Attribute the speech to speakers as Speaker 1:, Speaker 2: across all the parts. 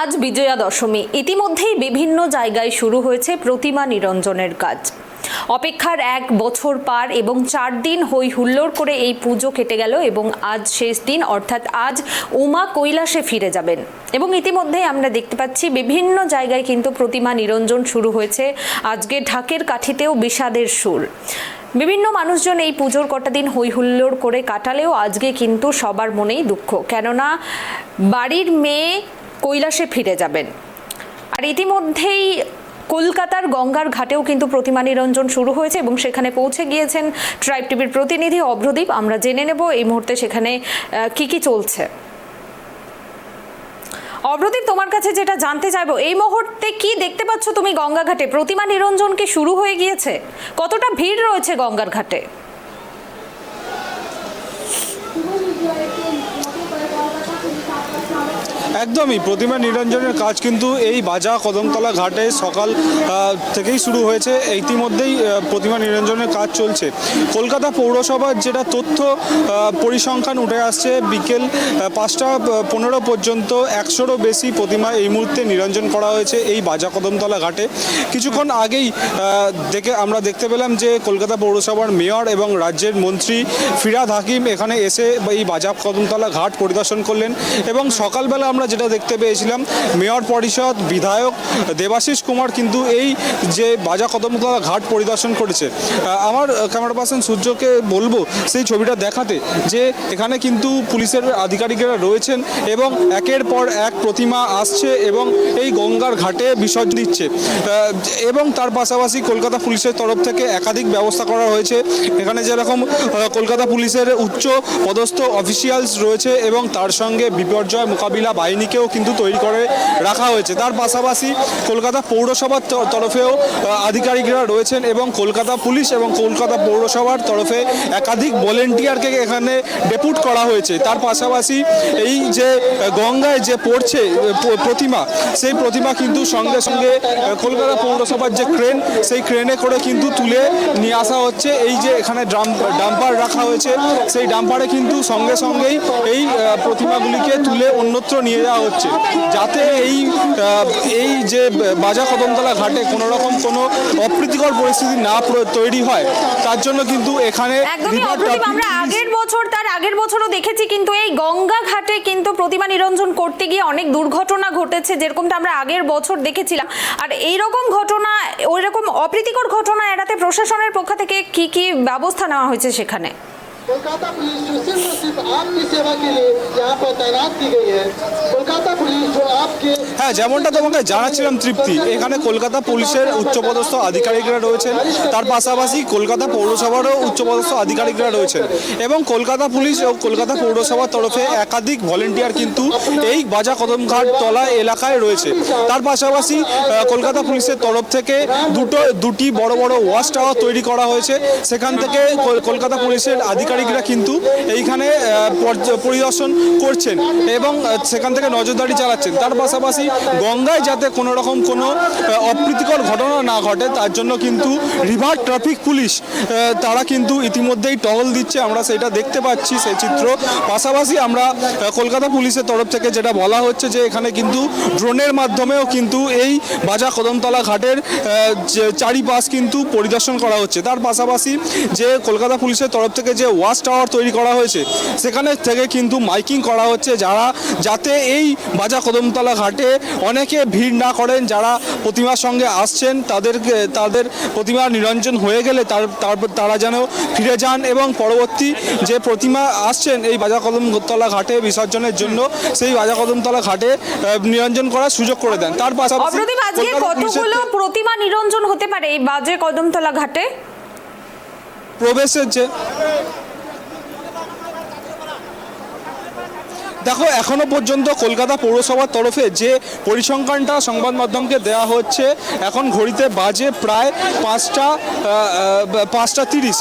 Speaker 1: আজ বিজয়া দশমী। ইতিমধ্যেই বিভিন্ন জায়গায় শুরু হয়েছে প্রতিমা নিরঞ্জনের কাজ। অপেক্ষার এক বছর পার এবং 4 দিন হই হুল্লোড় করে এই পুজো কেটে গেল এবং আজ শেষ দিন, অর্থাৎ আজ উমা কৈলাসে ফিরে যাবেন। এবং ইতিমধ্যেই আমরা দেখতে পাচ্ছি বিভিন্ন জায়গায় কিন্তু প্রতিমা নিরঞ্জন শুরু হয়েছে। আজকে ঢাকের কাঠিতেও বিষাদের সুর। বিভিন্ন মানুষজন এই পুজোর কটা দিন হই হুল্লোড় করে কাটালেও আজকে কিন্তু সবার মনেই দুঃখ, কেননা বাড়ির মেয়ে কৈলাসে ফিরে যাবেন। আর ইতিমধ্যেই কলকাতার গঙ্গার ঘাটেও কিন্তু প্রতিমা নিরঞ্জন শুরু হয়েছে এবং সেখানে পৌঁছে গিয়েছেন ট্রাইব টিভির প্রতিনিধি অভ্রদীপ। আমরা জেনে নেব এই মুহূর্তে সেখানে কি চলছে। অভ্রদীপ, তোমার কাছে যেটা জানতে চাইবো, এই মুহূর্তে কি দেখতে পাচ্ছ তুমি গঙ্গা ঘাটে? প্রতিমা নিরঞ্জন কি শুরু হয়ে গিয়েছে? কতটা ভিড় রয়েছে গঙ্গার ঘাটে?
Speaker 2: একদমই, প্রতিমা নিরঞ্জনের কাজ কিন্তু এই বাজা কদমতলা ঘাটে সকাল থেকেই শুরু হয়েছে। ইতিমধ্যেই প্রতিমা নিরঞ্জনের কাজ চলছে। কলকাতা পৌরসভার যেটা তথ্য পরিসংখ্যান উঠে আসছে, বিকেল 5টা 15 পর্যন্ত 100রও বেশি প্রতিমা এই মুহূর্তে নিরঞ্জন করা হয়েছে এই বাজা কদমতলা ঘাটে। কিছুক্ষণ আগেই আমরা দেখতে পেলাম যে কলকাতা পৌরসভার মেয়র এবং রাজ্যের মন্ত্রী ফিরহাদ হাকিম এখানে এসে এই বাজা কদমতলা ঘাট পরিদর্শন করলেন। এবং সকালবেলা আমরা যেটা দেখতে পেয়েছিলাম, মেয়র পরিষদ বিধায়ক দেবাশিস কুমার কিন্তু এই যে বাজা কদমতলা ঘাট পরিদর্শন করেছে। আমার ক্যামেরা পার্সন সূর্যকে বলবো সেই ছবিটা দেখাতে, যে এখানে কিন্তু পুলিশের আধিকারিকেরা রয়েছেন এবং একের পর এক প্রতিমা আসছে এবং এই গঙ্গার ঘাটে বিসর্জন দিচ্ছে। এবং তার পাশাপাশি কলকাতা পুলিশের তরফ থেকে একাধিক ব্যবস্থা করা হয়েছে। এখানে যেরকম কলকাতা পুলিশের উচ্চ পদস্থ অফিসিয়ালস রয়েছে এবং তার সঙ্গে বিপর্যয় মোকাবিলা বাহিনীকেও কিন্তু তৈরি করে রাখা হয়েছে। তার পাশাপাশি কলকাতা পৌরসভার তরফেও আধিকারিকরা রয়েছেন এবং কলকাতা পুলিশ এবং কলকাতা পৌরসভার তরফে একাধিক ভলেন্টিয়ারকে এখানে ডেপুট করা হয়েছে। তার পাশাপাশি এই যে গঙ্গায় যে পড়ছে প্রতিমা, সেই প্রতিমা কিন্তু সঙ্গে সঙ্গে কলকাতা পৌরসভার যে ক্রেন, সেই ক্রেনে করে কিন্তু তুলে নিয়ে আসা হচ্ছে। এই যে এখানে ডাম্পার রাখা হয়েছে, সেই ডাম্পারে কিন্তু সঙ্গে সঙ্গেই এই প্রতিমাগুলিকে তুলে অন্যত্র নিয়ে যাওয়া হচ্ছে, যাতে এই যে বাজা কদমতলা ঘাটে কোনো রকম কোনো অপ্রীতিকর পরিস্থিতি না তৈরি হয়, তার জন্য কিন্তু এখানে
Speaker 1: আমরা তার আগের বছরও দেখেছি কিন্তু এই গঙ্গা ঘাটে কিন্তু প্রতিমা নিরঞ্জন করতে গিয়ে অনেক দুর্ঘটনা ঘটেছে, যেরকমটা আমরা আগের বছর দেখেছিলাম। আর এইরকম ঘটনা, ওই রকম অপ্রীতিকর ঘটনা এড়াতে প্রশাসনের পক্ষ থেকে কি ব্যবস্থা নেওয়া হয়েছে সেখানে?
Speaker 3: कोलकाता पुलिस जो सिर्फ आपकी सेवा के लिए यहाँ पर तैनात की गई है। कोलकाता पुलिस जो आपके
Speaker 2: হ্যাঁ, যেমনটা তোমাকে জানাচ্ছিলাম তৃপ্তি, এখানে কলকাতা পুলিশের উচ্চপদস্থ আধিকারিকরা রয়েছেন, তার পাশাপাশি কলকাতা পৌরসভারও উচ্চপদস্থ আধিকারিকরা রয়েছেন এবং কলকাতা পুলিশ ও কলকাতা পৌরসভার তরফে একাধিক ভলেন্টিয়ার কিন্তু এই বাজা কদমঘাট তলা এলাকায় রয়েছে। তার পাশাপাশি কলকাতা পুলিশের তরফ থেকে দুটি বড় বড় ওয়াচ টাওয়ার তৈরি করা হয়েছে। সেখান থেকে কলকাতা পুলিশের আধিকারিকরা কিন্তু এইখানে পরিদর্শন করছেন এবং সেখান থেকে নজরদারি চালাচ্ছেন। তার পাশাপাশি গঙ্গায় যাতে কোনো রকম কোনো অপ্রীতিকর ঘটনা না ঘটে, তার জন্য কিন্তু রিভার ট্রাফিক পুলিশ তারা কিন্তু ইতিমধ্যেই টহল দিচ্ছে, আমরা সেটা দেখতে পাচ্ছি সেই চিত্র। পাশাপাশি আমরা কলকাতা পুলিশের তরফ থেকে যেটা বলা হচ্ছে যে এখানে কিন্তু ড্রোনের মাধ্যমেও কিন্তু এই বাজা কদমতলা ঘাটের চারিপাশ কিন্তু পরিদর্শন করা হচ্ছে। তার পাশাপাশি যে কলকাতা পুলিশের তরফ থেকে যে ওয়াচ টাওয়ার তৈরি করা হয়েছে, সেখানে থেকে কিন্তু মাইকিং করা হচ্ছে যাতে এই বাজা কদমতলা ঘাটে অনেকে ভিড় না করেন, যারা প্রতিমার সঙ্গে আসছেন তাদের প্রতিমা নিরঞ্জন হয়ে গেলে তারা যেন ফিরে যান এবং পরবর্তী যে প্রতিমা আসছেন এই বাজা কদমতলা ঘাটে বিসর্জনের জন্য, সেই বাজা কদমতলা ঘাটে নিরঞ্জন করার সুযোগ করে দেন। তার পাশাপাশি
Speaker 1: আজকে কতগুলো প্রতিমা নিরঞ্জন হতে পারে এই বাজা কদমতলা ঘাটে?
Speaker 2: প্রবেশের যে দেখো, এখনো পর্যন্ত কলকাতা পৌরসভার তরফে যে পরিসংখ্যানটা সংবাদ মাধ্যমকে দেওয়া হচ্ছে, এখন ঘড়িতে বাজে প্রায় 5টা 30।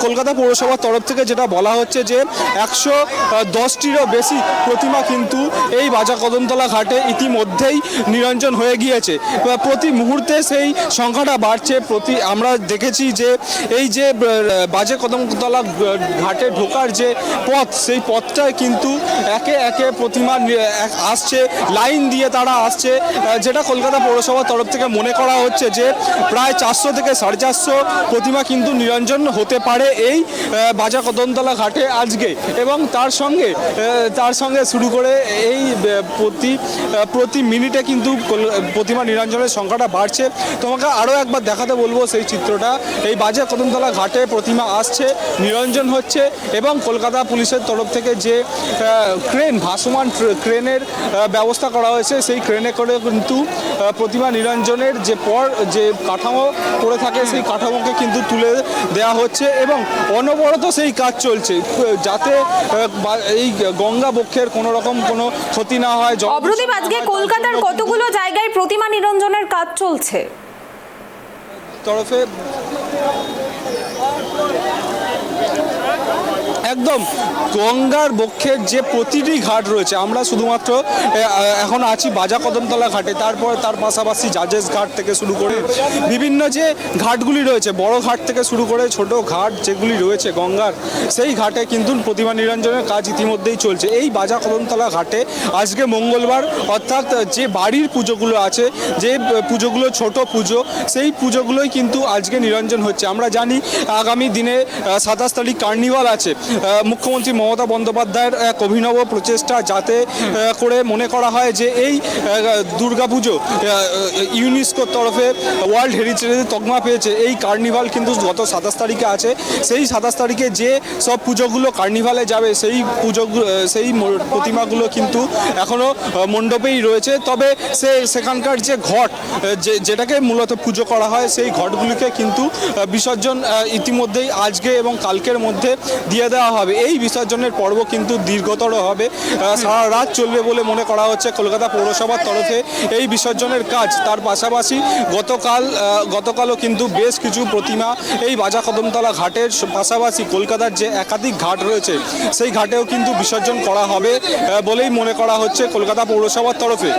Speaker 2: কলকাতা পৌরসভার তরফ থেকে যেটা বলা হচ্ছে যে 110টিরও বেশি প্রতিমা কিন্তু এই বাজা কদমতলা ঘাটে ইতিমধ্যেই নিরঞ্জন হয়ে গিয়েছে। প্রতি মুহূর্তে সেই সংখ্যাটা বাড়ছে। আমরা দেখেছি যে এই যে বাজা কদমতলা ঘাটে ঢোকার যে পথ, সেই পথটা কিন্তু একে একে প্রতিমা আসছে, লাইন দিয়ে তারা আসছে, যেটা কলকাতা পৌরসভার তরফ থেকে মনে করা হচ্ছে যে প্রায় 400 থেকে 450 প্রতিমা কিন্তু নিরঞ্জন হতে পারে এই বাজা কদমতলা ঘাটে আজকে। এবং তার সঙ্গে শুরু করে এই প্রতি মিনিটে কিন্তু প্রতিমা নিরঞ্জনের সংখ্যাটা বাড়ছে। তোমাকে আরও একবার দেখাতে বলবো সেই চিত্রটা। এই বাজা কদমতলা ঘাটে প্রতিমা আসছে, নিরঞ্জন হচ্ছে এবং কলকাতা পুলিশের তরফ থেকে যে ভাসমান ক্রেনের ব্যবস্থা করা হয়েছে, সেই ক্রেনে করে কিন্তু প্রতিমা নিরঞ্জনের যে কাঠামো পড়ে থাকে সেই কাঠামোকে কিন্তু তুলে দেওয়া হচ্ছে এবং অনবরত সেই কাজ চলছে যাতে এই গঙ্গা বক্ষের কোনো রকম কোনো ক্ষতি না হয়।
Speaker 1: অভ্রদীপ, আজকে কলকাতার কতগুলো জায়গায় প্রতিমা নিরঞ্জনের কাজ চলছে?
Speaker 2: তরফে একদম গঙ্গার বক্ষের যে প্রতিটি ঘাট রয়েছে, আমরা শুধুমাত্র এখন আছি বাজা কদমতলা ঘাটে, তারপর তার পাশাপাশি জাজেস ঘাট থেকে শুরু করে বিভিন্ন যে ঘাটগুলি রয়েছে, বড় ঘাট থেকে শুরু করে ছোট ঘাট যেগুলি রয়েছে গঙ্গার, সেই ঘাটে কিন্তু প্রতিমা নিরঞ্জনের কাজ ইতিমধ্যেই চলছে। এই বাজা কদমতলা ঘাটে আজকে মঙ্গলবার, অর্থাৎ যে বাড়ির পুজোগুলো আছে, যে পুজোগুলো ছোট পুজো, সেই পুজোগুলোই কিন্তু আজকে নিরঞ্জন হচ্ছে। আমরা জানি আগামী দিনে 27 তারিখ কার্নিভাল আছে। মুখ্যমন্ত্রী মমতা বন্দ্যোপাধ্যায়ের এক অভিনব প্রচেষ্টা, যাতে করে মনে করা হয় যে এই দুর্গাপুজো ইউনেস্কোর তরফে ওয়ার্ল্ড হেরিটেজের তকমা পেয়েছে। এই কার্নিভাল কিন্তু গত 27 তারিখে আছে। সেই 27 তারিখে যে সব পুজোগুলো কার্নিভালে যাবে, সেই প্রতিমাগুলো কিন্তু এখনও মণ্ডপেই রয়েছে। তবে সেখানকার যে ঘট, যেটাকে মূলত পুজো করা হয়, সেই ঘটগুলিকে কিন্তু বিসর্জন ইতিমধ্যেই আজকে এবং কালকের মধ্যে দিয়ে দেওয়া হবে। এই বিসর্জনের পর্ব কিন্তু দীর্ঘতর হবে, সারা রাত চলবে বলে মনে করা হচ্ছে কলকাতা পৌরসভার তরফে এই বিসর্জনের কাজ। তার পাশাপাশি গতকালও কিন্তু বেশ কিছু প্রতিমা এই বাজা কদমতলা ঘাটের পাশাপাশি কলকাতার যে একাধিক ঘাট রয়েছে, সেই ঘাটেও কিন্তু বিসর্জন করা হবে বলেই মনে করা হচ্ছে কলকাতা পৌরসভার তরফে।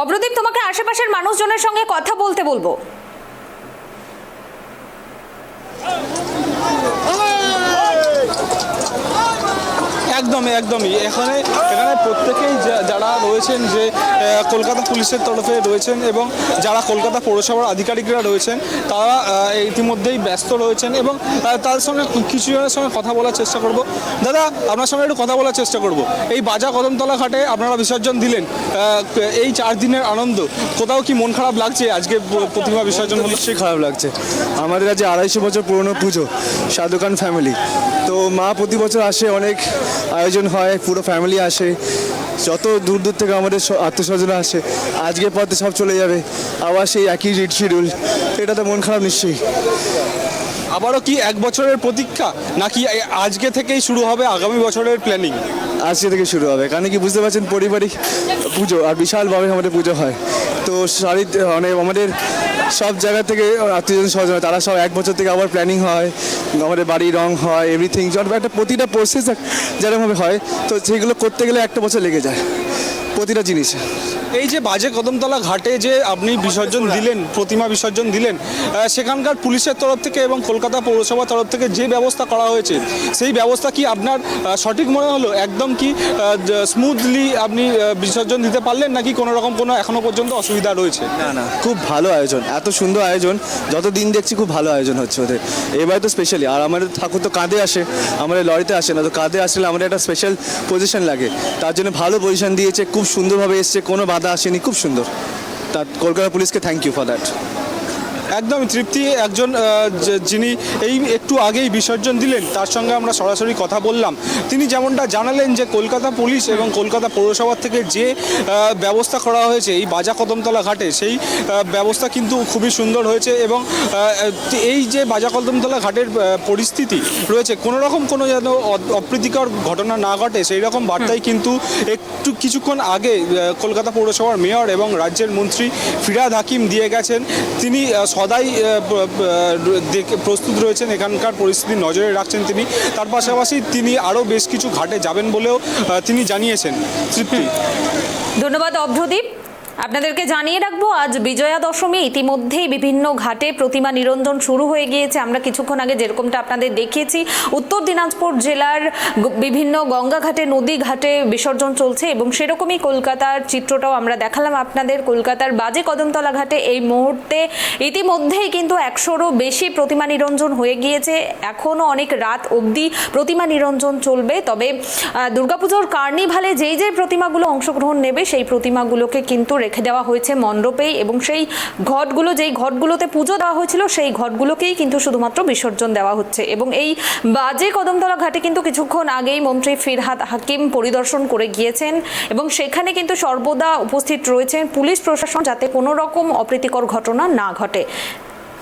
Speaker 1: অভ্রদীপ, তোমাকে আশেপাশের মানুষজনের সঙ্গে কথা বলতে বলবো।
Speaker 2: একদমই এখানে প্রত্যেকেই যারা রয়েছেন, যে কলকাতা পুলিশের তরফে রয়েছেন এবং যারা কলকাতা পৌরসভার আধিকারিকরা রয়েছেন, তারা ইতিমধ্যেই ব্যস্ত রয়েছেন এবং তার সঙ্গে কিছু জনের সঙ্গে কথা বলার চেষ্টা করব। দাদা, আপনার সঙ্গে একটু কথা বলার চেষ্টা করব। এই বাজা কদমতলা ঘাটে আপনারা বিসর্জন দিলেন, এই 4 দিনের আনন্দ, কোথাও কি মন খারাপ লাগছে আজকে প্রতিমা বিসর্জন?
Speaker 4: নিশ্চয়ই খারাপ লাগছে। আমাদের কাছে 250 বছর পুরনো পুজো, সাধুকান ফ্যামিলি, তো মা প্রতি বছর আসে, অনেক আয়োজন হয়, পুরো ফ্যামিলি আসে, যত দূর দূর থেকে আমাদের আত্মীয়স্বজনরা আসে। আজকের পথে সব চলে যাবে, আবার সেই একই রিট শিডিউল, এটাতে মন খারাপ নিশ্চয়ই।
Speaker 2: আবারও কি 1 বছরের প্রতীক্ষা, নাকি আজকে থেকেই শুরু হবে আগামী বছরের প্ল্যানিং?
Speaker 4: আজকে থেকে শুরু হবে, কারণ কি বুঝতে পারছেন, পারিবারিক পুজো আর বিশালভাবে আমাদের পুজো হয়। তো আমাদের সব জায়গা থেকে আত্মীয়স্বজন স্বজন, তারা সব 1 বছর থেকে আবার প্ল্যানিং হয়, আমাদের বাড়ি রং হয়, এভরিথিং, একটা প্রতিটা প্রসেস যেরকমভাবে হয়, তো সেইগুলো করতে গেলে 1 বছর লেগে যায় প্রতিটা জিনিস।
Speaker 2: এই যে বাজে কদমতলা ঘাটে যে আপনি বিসর্জন দিলেন, প্রতিমা বিসর্জন দিলেন, সেখানকার পুলিশের তরফ থেকে এবং কলকাতা পৌরসভার তরফ থেকে যে ব্যবস্থা করা হয়েছে, সেই ব্যবস্থা কি আপনার সঠিক মনে হলো? একদম কি স্মুথলি আপনি বিসর্জন দিতে পারলেন, নাকি কোনো রকম কোনো এখনো পর্যন্ত অসুবিধা রয়েছে?
Speaker 4: না, খুব ভালো আয়োজন, এত সুন্দর আয়োজন, যতদিন দেখছি খুব ভালো আয়োজন হচ্ছে ওদের। এবার তো স্পেশালি, আর আমাদের ঠাকুর তো কাঁধে আসে, আমাদের লরিতে আসে না, তো কাঁধে আসলে আমাদের একটা স্পেশাল পজিশন লাগে, তার জন্য ভালো পজিশন দিয়েছে, খুব সুন্দরভাবে এসছে, কোনো বাধা আসেনি, খুব সুন্দর। তার কলকাতা পুলিশকে থ্যাংক ইউ ফর দ্যাট।
Speaker 2: একদমই তৃপ্তি, একজন যিনি এই একটু আগেই বিসর্জন দিলেন, তার সঙ্গে আমরা সরাসরি কথা বললাম। তিনি যেমনটা জানালেন যে কলকাতা পুলিশ এবং কলকাতা পৌরসভা থেকে যে ব্যবস্থা করা হয়েছে এই বাজা কদমতলা ঘাটে, সেই ব্যবস্থা কিন্তু খুবই সুন্দর হয়েছে এবং এই যে বাজা কদমতলা ঘাটের পরিস্থিতি রয়েছে, কোনো রকম কোনো যেন অপ্রীতিকর ঘটনা না ঘটে, সেই রকম বার্তাই কিন্তু কিছুক্ষণ আগে কলকাতা পৌরসভার মেয়র এবং রাজ্যের মন্ত্রী ফিরহাদ হাকিম দিয়ে গেছেন। তিনি সদাই প্রস্তুত রয়েছেন, এখানকার পরিস্থিতি নজরে রাখছেন তিনি। তার পাশাপাশি তিনি আরও বেশ কিছু ঘাটে যাবেন বলেও তিনি জানিয়েছেন। তৃপ্তি,
Speaker 1: ধন্যবাদ অভ্রদীপ। আপনাদেরকে জানিয়ে রাখবো আজ বিজয়া দশমী। ইতিমধ্যেই বিভিন্ন ঘাটে প্রতিমা নিরঞ্জন শুরু হয়ে গিয়েছে। আমরা কিছুক্ষণ আগে যেরকমটা আপনাদের দেখিয়েছি, উত্তর দিনাজপুর জেলার বিভিন্ন গঙ্গা ঘাটে, নদী ঘাটে বিসর্জন চলছে এবং সেরকমই কলকাতার চিত্রটাও আমরা দেখালাম আপনাদের। কলকাতার বাজে কদমতলা ঘাটে এই মুহূর্তে ইতিমধ্যেই কিন্তু 100-রও বেশি প্রতিমা নিরঞ্জন হয়ে গিয়েছে। এখনও অনেক রাত অবধি প্রতিমা নিরঞ্জন চলবে। তবে দুর্গাপুজোর কার্নিভালে যেই প্রতিমাগুলো অংশগ্রহণ নেবে সেই প্রতিমাগুলোকে কিন্তু রেখে দেওয়া হয়েছে মণ্ডপেই এবং সেই ঘটগুলো, যেই ঘটগুলোতে পুজো দেওয়া হয়েছিল সেই ঘটগুলোকেই কিন্তু শুধুমাত্র বিসর্জন দেওয়া হচ্ছে। এবং এই বাজে কদমতলা ঘাটে কিন্তু কিছুক্ষণ আগেই মন্ত্রী ফিরহাদ হাকিম পরিদর্শন করে গিয়েছেন এবং সেখানে কিন্তু সর্বদা উপস্থিত রয়েছেন পুলিশ প্রশাসন, যাতে কোনো রকম অপ্রীতিকর ঘটনা না ঘটে।